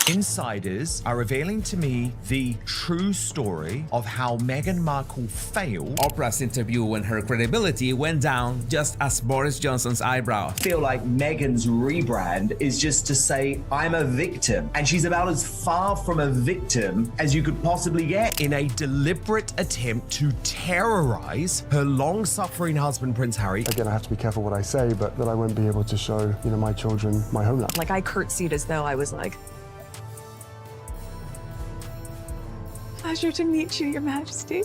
Insiders are revealing to me the true story of how Meghan Markle failed. Oprah's interview when her credibility went down just as Boris Johnson's eyebrow. I feel like Meghan's rebrand is just to say, I'm a victim. And she's about as far from a victim as you could possibly get. In a deliberate attempt to terrorize her long-suffering husband, Prince Harry. Again, I have to be careful what I say, but that I won't be able to show, my children my homeland. Like, I curtsied as though I was like, pleasure to meet you, Your Majesty.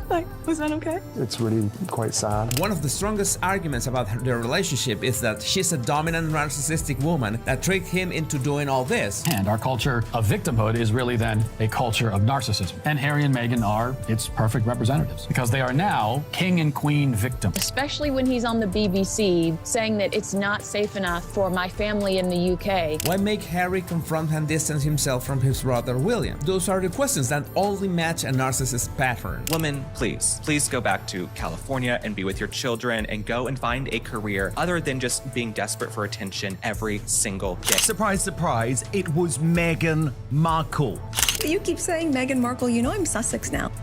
Like, was that okay? It's really quite sad. One of the strongest arguments about their relationship is that she's a dominant narcissistic woman that tricked him into doing all this. And our culture of victimhood is really then a culture of narcissism. And Harry and Meghan are its perfect representatives because they are now king and queen victims. Especially when he's on the BBC saying that it's not safe enough for my family in the UK. Why make Harry confront and distance himself from his brother William? Those are the questions that only match a narcissist pattern. Women, please go back to California and be with your children and go and find a career other than just being desperate for attention every single day. Surprise, surprise, it was Meghan Markle. You keep saying Meghan Markle, you know I'm Sussex now.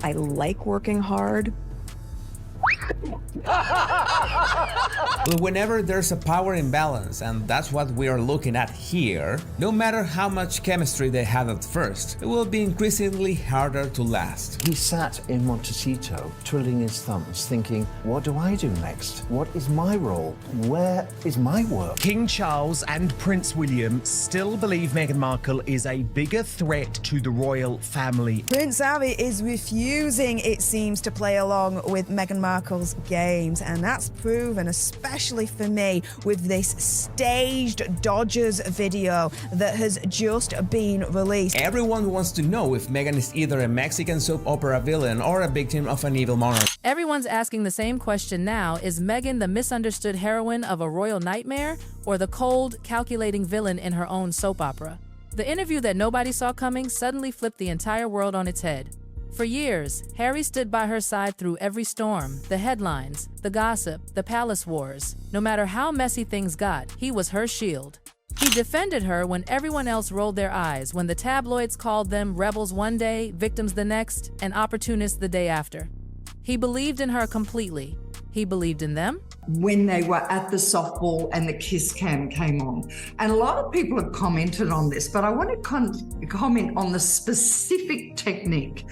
I like working hard. But whenever there's a power imbalance, and that's what we are looking at here, no matter how much chemistry they have at first, it will be increasingly harder to last. He sat in Montecito, twiddling his thumbs, thinking, what do I do next? What is my role? Where is my work? King Charles and Prince William still believe Meghan Markle is a bigger threat to the royal family. Prince Harry is refusing, it seems, to play along with Meghan Markle's games, and that's proven, especially for me, with this staged Dodgers video that has just been released. Everyone wants to know if Meghan is either a Mexican soap opera villain or a victim of an evil monarch. Everyone's asking the same question now: is Meghan the misunderstood heroine of a royal nightmare, or the cold, calculating villain in her own soap opera? The interview that nobody saw coming suddenly flipped the entire world on its head. For years, Harry stood by her side through every storm, the headlines, the gossip, the palace wars. No matter how messy things got, he was her shield. He defended her when everyone else rolled their eyes, when the tabloids called them rebels one day, victims the next, and opportunists the day after. He believed in her completely. He believed in them. When they were at the softball and the kiss cam came on. And a lot of people have commented on this, but I want to comment on the specific technique.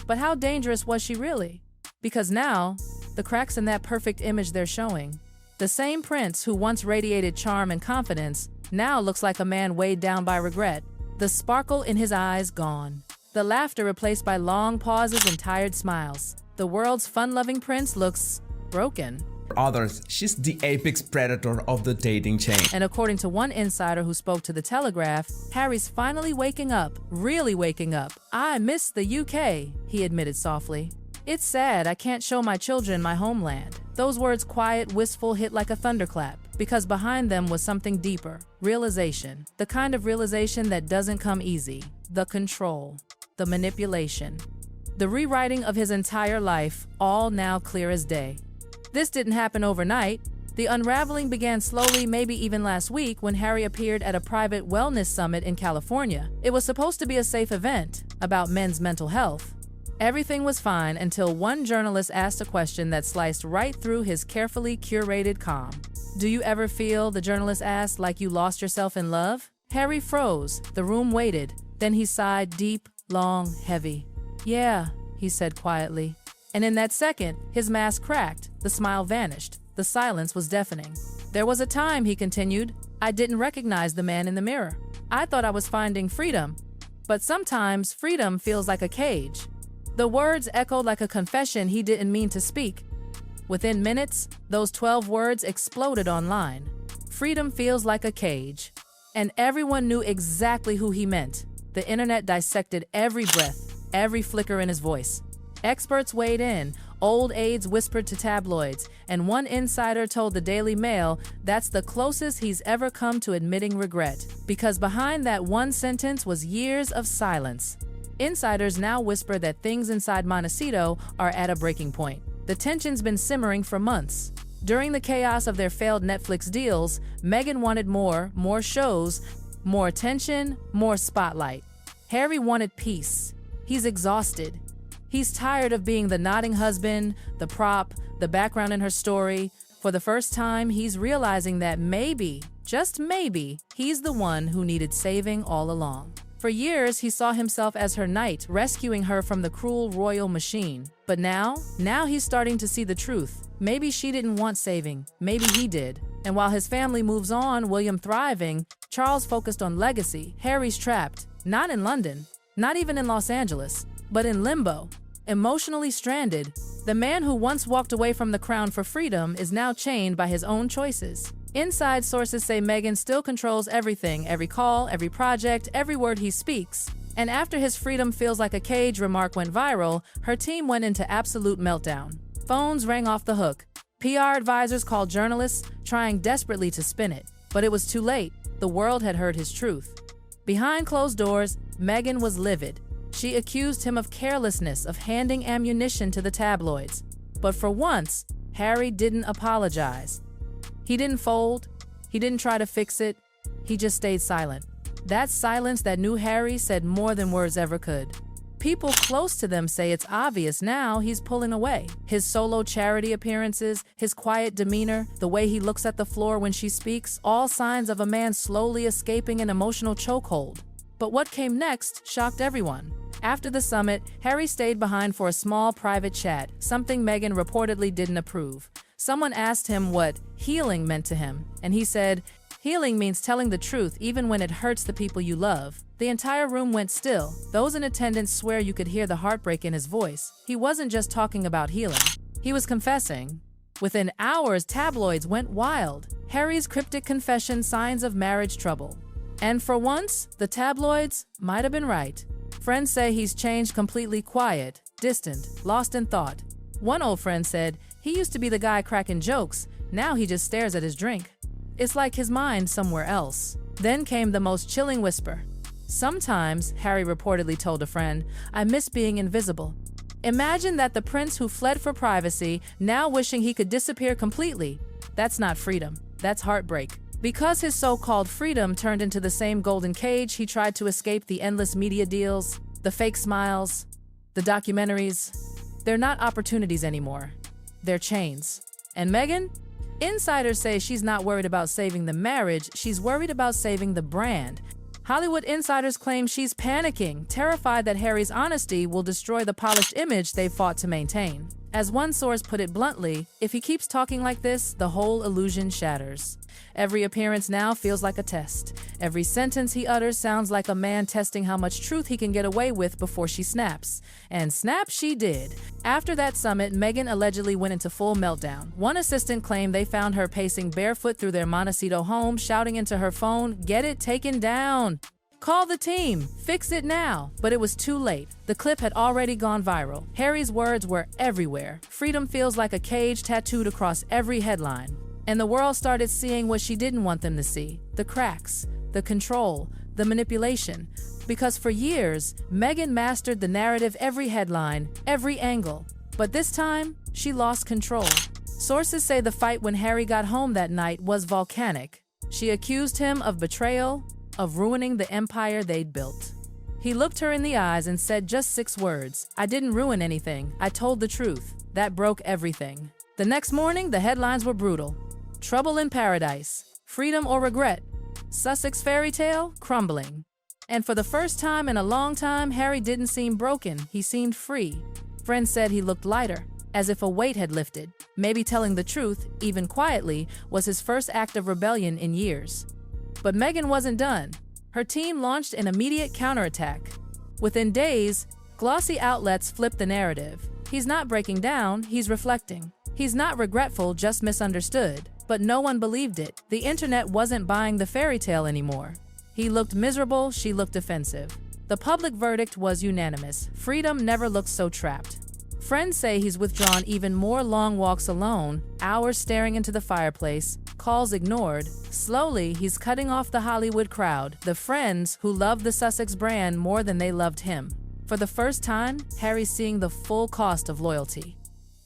But how dangerous was she really? Because now, the cracks in that perfect image they're showing. The same prince who once radiated charm and confidence now looks like a man weighed down by regret. The sparkle in his eyes gone. The laughter replaced by long pauses and tired smiles. The world's fun-loving prince looks broken. For others, she's the apex predator of the dating chain. And according to one insider who spoke to The Telegraph, Harry's finally waking up, really waking up. I miss the UK, he admitted softly. It's sad I can't show my children my homeland. Those words, quiet, wistful, hit like a thunderclap, because behind them was something deeper. Realization. The kind of realization that doesn't come easy. The control. The manipulation. The rewriting of his entire life, all now clear as day. This didn't happen overnight. The unraveling began slowly, maybe even last week, when Harry appeared at a private wellness summit in California. It was supposed to be a safe event about men's mental health. Everything was fine until one journalist asked a question that sliced right through his carefully curated calm. Do you ever feel, the journalist asked, like you lost yourself in love? Harry froze. The room waited. Then he sighed deep, long, heavy. Yeah, he said quietly. And in that second, his mask cracked, the smile vanished, the silence was deafening. There was a time, he continued, I didn't recognize the man in the mirror. I thought I was finding freedom, but sometimes freedom feels like a cage. The words echoed like a confession he didn't mean to speak. Within minutes, those 12 words exploded online. Freedom feels like a cage. And everyone knew exactly who he meant. The internet dissected every breath, every flicker in his voice. Experts weighed in, old aides whispered to tabloids, and one insider told the Daily Mail that's the closest he's ever come to admitting regret, because behind that one sentence was years of silence. Insiders now whisper that things inside Montecito are at a breaking point. The tension's been simmering for months. During the chaos of their failed Netflix deals, Meghan wanted more shows, more attention, more spotlight. Harry wanted peace. He's exhausted. He's tired of being the nodding husband, the prop, the background in her story. For the first time, he's realizing that maybe, just maybe, he's the one who needed saving all along. For years, he saw himself as her knight, rescuing her from the cruel royal machine. But now he's starting to see the truth. Maybe she didn't want saving. Maybe he did. And while his family moves on, William thriving, Charles focused on legacy. Harry's trapped, not in London, not even in Los Angeles, but in limbo, emotionally stranded. The man who once walked away from the crown for freedom is now chained by his own choices. Inside sources say Meghan still controls everything, every call, every project, every word he speaks. And after his freedom feels like a cage remark went viral, her team went into absolute meltdown. Phones rang off the hook. PR advisors called journalists, trying desperately to spin it. But it was too late. The world had heard his truth. Behind closed doors, Meghan was livid. She accused him of carelessness, of handing ammunition to the tabloids. But for once, Harry didn't apologize. He didn't fold. He didn't try to fix it. He just stayed silent. That silence that new Harry said more than words ever could. People close to them say it's obvious now he's pulling away. His solo charity appearances, his quiet demeanor, the way he looks at the floor when she speaks, all signs of a man slowly escaping an emotional chokehold. But what came next shocked everyone. After the summit, Harry stayed behind for a small private chat, something Meghan reportedly didn't approve. Someone asked him what healing meant to him, and he said, "Healing means telling the truth even when it hurts the people you love." The entire room went still. Those in attendance swear you could hear the heartbreak in his voice. He wasn't just talking about healing. He was confessing. Within hours, tabloids went wild. Harry's cryptic confession, signs of marriage trouble. And for once, the tabloids might have been right. Friends say he's changed, completely quiet, distant, lost in thought. One old friend said, he used to be the guy cracking jokes. Now he just stares at his drink. It's like his mind somewhere else. Then came the most chilling whisper. "Sometimes," Harry reportedly told a friend, "I miss being invisible." Imagine that the prince who fled for privacy, now wishing he could disappear completely. That's not freedom. That's heartbreak. Because his so-called freedom turned into the same golden cage, he tried to escape the endless media deals, the fake smiles, the documentaries. They're not opportunities anymore. They're chains. And Meghan? Insiders say she's not worried about saving the marriage, she's worried about saving the brand. Hollywood insiders claim she's panicking, terrified that Harry's honesty will destroy the polished image they've fought to maintain. As one source put it bluntly, if he keeps talking like this, the whole illusion shatters. Every appearance now feels like a test. Every sentence he utters sounds like a man testing how much truth he can get away with before she snaps. And snap she did. After that summit, Meghan allegedly went into full meltdown. One assistant claimed they found her pacing barefoot through their Montecito home, shouting into her phone, "Get it taken down! Call the team! Fix it now!" But it was too late. The clip had already gone viral. Harry's words were everywhere. Freedom feels like a cage tattooed across every headline. And the world started seeing what she didn't want them to see. The cracks, the control, the manipulation. Because for years, Meghan mastered the narrative, every headline, every angle. But this time, she lost control. Sources say the fight when Harry got home that night was volcanic. She accused him of betrayal, of ruining the empire they'd built. He looked her in the eyes and said just 6 words, "I didn't ruin anything. I told the truth." That broke everything. The next morning, the headlines were brutal. Trouble in paradise, freedom or regret, Sussex fairy tale crumbling. And for the first time in a long time, Harry didn't seem broken, he seemed free. Friends said he looked lighter, as if a weight had lifted. Maybe telling the truth, even quietly, was his first act of rebellion in years. But Meghan wasn't done. Her team launched an immediate counterattack. Within days, glossy outlets flipped the narrative. He's not breaking down, he's reflecting. He's not regretful, just misunderstood. But no one believed it. The internet wasn't buying the fairy tale anymore. He looked miserable, she looked defensive. The public verdict was unanimous. Freedom never looked so trapped. Friends say he's withdrawn even more long walks alone, hours staring into the fireplace, calls ignored. Slowly, he's cutting off the Hollywood crowd, the friends who loved the Sussex brand more than they loved him. For the first time, Harry's seeing the full cost of loyalty.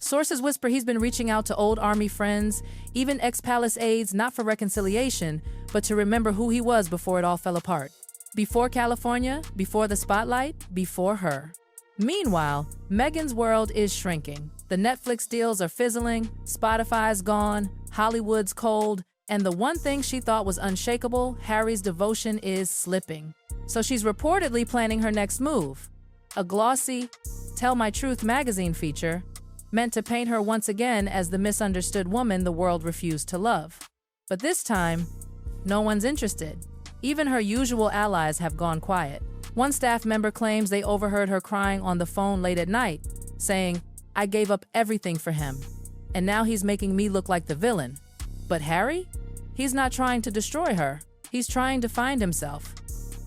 Sources whisper he's been reaching out to old army friends, even ex-palace aides, not for reconciliation, but to remember who he was before it all fell apart. Before California, before the spotlight, before her. Meanwhile, Meghan's world is shrinking. The Netflix deals are fizzling, Spotify's gone, Hollywood's cold, and the one thing she thought was unshakable, Harry's devotion, is slipping. So she's reportedly planning her next move. A glossy Tell My Truth magazine feature, meant to paint her once again as the misunderstood woman the world refused to love. But this time, no one's interested. Even her usual allies have gone quiet. One staff member claims they overheard her crying on the phone late at night, saying, "I gave up everything for him, and now he's making me look like the villain." But Harry? He's not trying to destroy her. He's trying to find himself.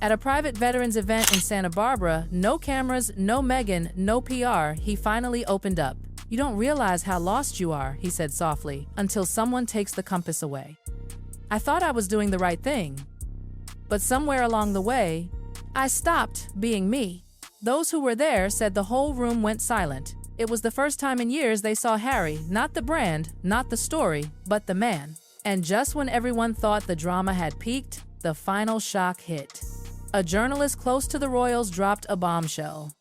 At a private veterans event in Santa Barbara, no cameras, no Meghan, no PR, he finally opened up. "You don't realize how lost you are," he said softly, "until someone takes the compass away. I thought I was doing the right thing. But somewhere along the way, I stopped being me." Those who were there said the whole room went silent. It was the first time in years they saw Harry, not the brand, not the story, but the man. And just when everyone thought the drama had peaked, the final shock hit. A journalist close to the royals dropped a bombshell.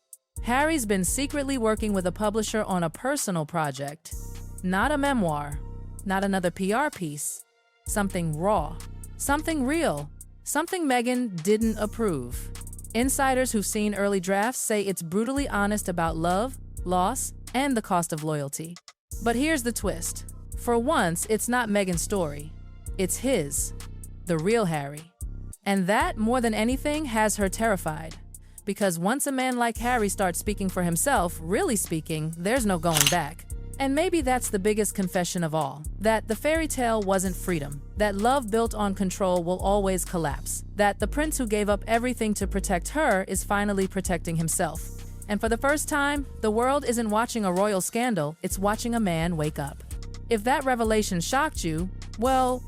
Harry's been secretly working with a publisher on a personal project. Not a memoir, not another PR piece. Something raw, something real, something Meghan didn't approve. Insiders who've seen early drafts say it's brutally honest about love, loss, and the cost of loyalty. But here's the twist. For once, it's not Meghan's story. It's his, the real Harry. And that, more than anything, has her terrified. Because once a man like Harry starts speaking for himself, really speaking, there's no going back. And maybe that's the biggest confession of all, that the fairy tale wasn't freedom, that love built on control will always collapse, that the prince who gave up everything to protect her is finally protecting himself. And for the first time, the world isn't watching a royal scandal, it's watching a man wake up. If that revelation shocked you, well,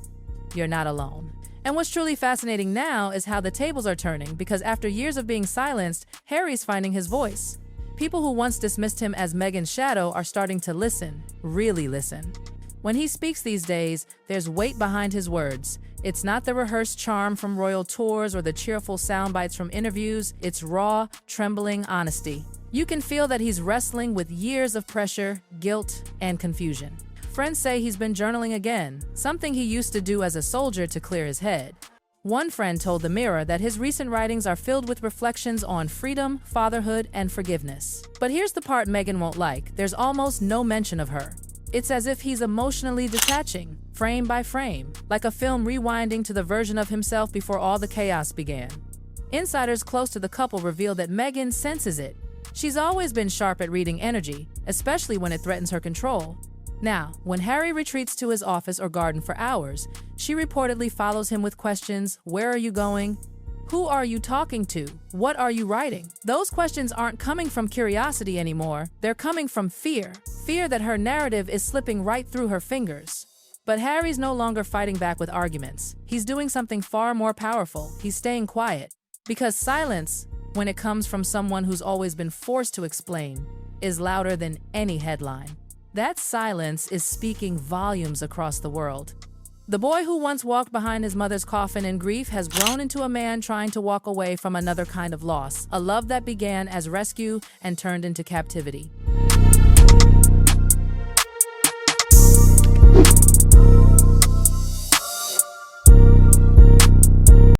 you're not alone. And what's truly fascinating now is how the tables are turning, because after years of being silenced, Harry's finding his voice. People who once dismissed him as Meghan's shadow are starting to listen, really listen. When he speaks these days, there's weight behind his words. It's not the rehearsed charm from royal tours or the cheerful sound bites from interviews. It's raw, trembling honesty. You can feel that he's wrestling with years of pressure, guilt, and confusion. Friends say he's been journaling again, something he used to do as a soldier to clear his head. One friend told The Mirror that his recent writings are filled with reflections on freedom, fatherhood, and forgiveness. But here's the part Meghan won't like. There's almost no mention of her. It's as if he's emotionally detaching, frame by frame, like a film rewinding to the version of himself before all the chaos began. Insiders close to the couple reveal that Meghan senses it. She's always been sharp at reading energy, especially when it threatens her control. Now, when Harry retreats to his office or garden for hours, she reportedly follows him with questions: where are you going? Who are you talking to? What are you writing? Those questions aren't coming from curiosity anymore. They're coming from fear. Fear that her narrative is slipping right through her fingers. But Harry's no longer fighting back with arguments. He's doing something far more powerful. He's staying quiet. Because silence, when it comes from someone who's always been forced to explain, is louder than any headline. That silence is speaking volumes across the world. The boy who once walked behind his mother's coffin in grief has grown into a man trying to walk away from another kind of loss, a love that began as rescue and turned into captivity.